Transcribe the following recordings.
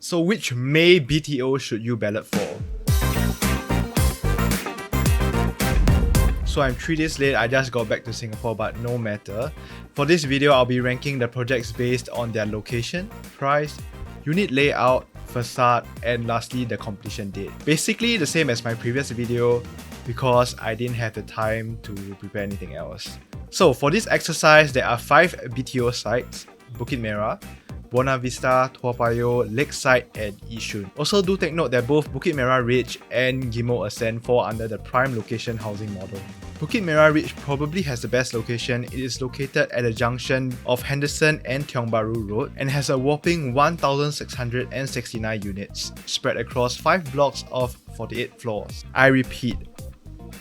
So which May BTO should you ballot for? So I'm 3 days late, I just got back to Singapore, but no matter. For this video, I'll be ranking the projects based on their location, price, unit layout, facade, and lastly the completion date. Basically the same as my previous video because I didn't have the time to prepare anything else. So for this exercise, there are 5 BTO sites: Bukit Merah, Buona Vista, Toa Payoh, Lakeside, and Yishun. Also do take note that both Bukit Merah Ridge and Ghim Moh Ascent fall under the prime location housing model. Bukit Merah Ridge probably has the best location. It is located at the junction of Henderson and Tiong Bahru Road and has a whopping 1,669 units spread across 5 blocks of 48 floors. I repeat,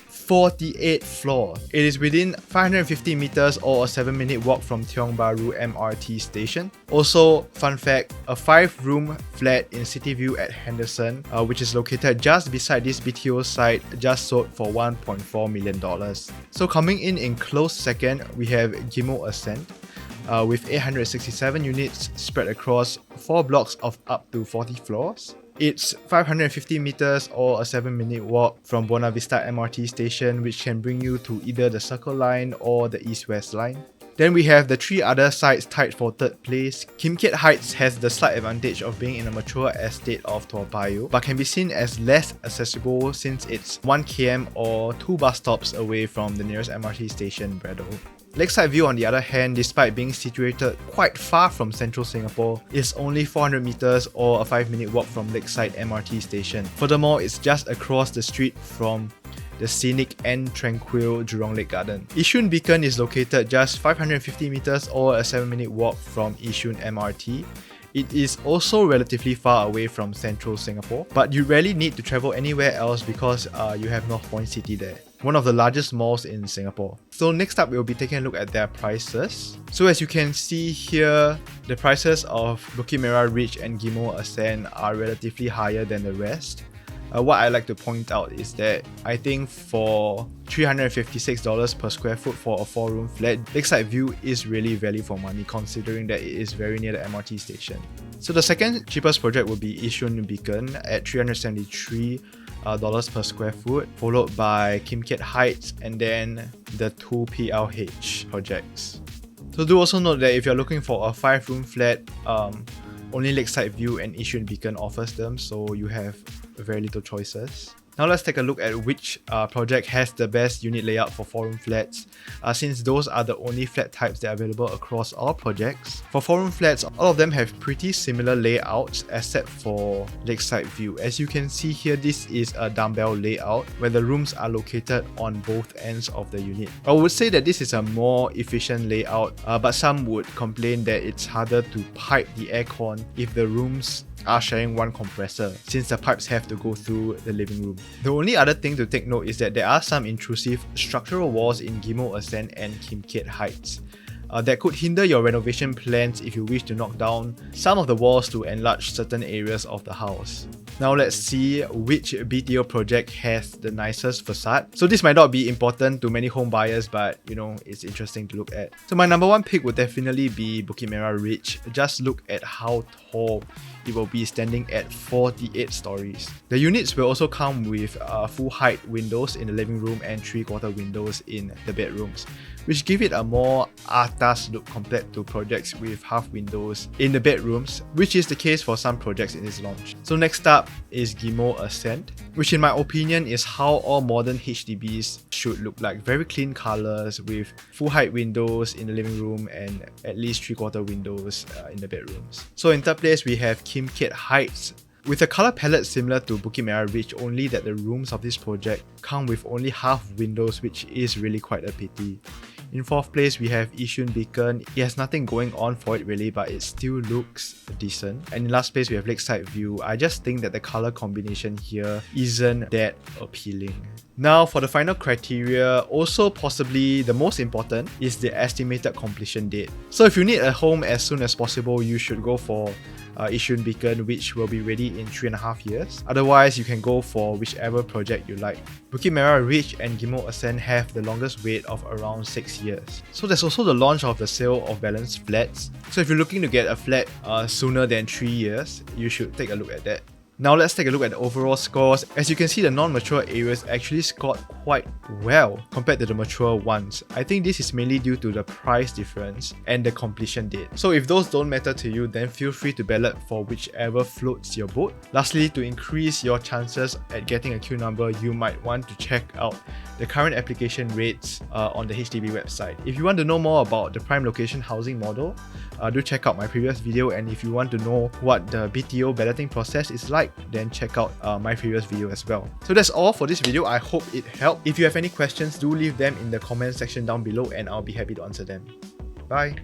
48 floors. It is within 550 meters or a 7-minute walk from Tiong Bahru MRT station. Also, fun fact, a 5-room flat in City View at Henderson, which is located just beside this BTO site, just sold for $1.4 million. So coming in close second, we have Ghim Moh Ascent, with 867 units spread across 4 blocks of up to 40 floors. It's 550 meters or a 7-minute walk from Buona Vista MRT station, which can bring you to either the Circle Line or the East-West Line. Then we have the 3 other sites tied for 3rd place. Kim Keat Heights has the slight advantage of being in a mature estate of Toa Payoh, but can be seen as less accessible since it's 1 km or 2 bus stops away from the nearest MRT station, Braddell. Lakeside View, on the other hand, despite being situated quite far from central Singapore, is only 400 meters or a 5-minute walk from Lakeside MRT station. Furthermore, it's just across the street from the scenic and tranquil Jurong Lake Garden. Yishun Beacon is located just 550 meters or a 7-minute walk from Yishun MRT. It is also relatively far away from central Singapore, but you rarely need to travel anywhere else because you have North Point City there, one of the largest malls in Singapore. So next up, we'll be taking a look at their prices. So as you can see here, the prices of Bukit Merah Ridge and Ghim Moh Ascent are relatively higher than the rest. What I like to point out is that I think for $356 per square foot for a 4-room flat, Lakeside View is really value for money considering that it is very near the MRT station. So the second cheapest project will be Yishun Beacon at $373 per square foot, followed by Kim Keat Heights and then the 2 PLH projects. So do also note that if you're looking for a 5-room flat, only Lakeside View and Yishun Beacon offers them, so you have very little choices. Now let's take a look at which project has the best unit layout for 4-room flats, since those are the only flat types that are available across all projects. For 4-room flats, all of them have pretty similar layouts except for Lakeside View. As you can see here, this is a dumbbell layout where the rooms are located on both ends of the unit. I would say that this is a more efficient layout, but some would complain that it's harder to pipe the aircon if the rooms are sharing one compressor, since the pipes have to go through the living room. The only other thing to take note is that there are some intrusive structural walls in Ghim Moh Ascent and Kim Keat Heights that could hinder your renovation plans if you wish to knock down some of the walls to enlarge certain areas of the house. Now let's see which BTO project has the nicest facade. So this might not be important to many home buyers, but you know, it's interesting to look at. So my number 1 pick would definitely be Bukit Merah Ridge. Just look at how tall it will be, standing at 48 stories. The units will also come with full height windows in the living room and 3/4 windows in the bedrooms, which give it a more atas look compared to projects with half windows in the bedrooms, which is the case for some projects in this launch. So next up is Ghim Moh Ascent, which in my opinion is how all modern HDBs should look like. Very clean colors with full height windows in the living room and at least 3/4 windows in the bedrooms. So in third place, we have Kim Keat Heights, with a color palette similar to Bukit Merah Ridge, only that the rooms of this project come with only half windows, which is really quite a pity. In fourth place, we have Yishun Beacon. It has nothing going on for it really, but it still looks decent. And in last place, we have Lakeside View. I just think that the color combination here isn't that appealing. Now for the final criteria, also possibly the most important, is the estimated completion date. So if you need a home as soon as possible, you should go for Yishun Beacon, which will be ready in 3.5 years. Otherwise, you can go for whichever project you like. Bukit Merah Ridge and Ghim Moh Ascent have the longest wait of around 6 years. So there's also the launch of the sale of balance flats. So if you're looking to get a flat sooner than 3 years, you should take a look at that. Now let's take a look at the overall scores. As you can see, the non-mature areas actually scored quite well compared to the mature ones. I think this is mainly due to the price difference and the completion date. So if those don't matter to you, then feel free to ballot for whichever floats your boat. Lastly, to increase your chances at getting a queue number, you might want to check out the current application rates on the HDB website. If you want to know more about the prime location housing model, do check out my previous video, and if you want to know what the BTO balloting process is like, then check out my previous video as well. So that's all for this video. I hope it helped. If you have any questions, do leave them in the comment section down below and I'll be happy to answer them. Bye!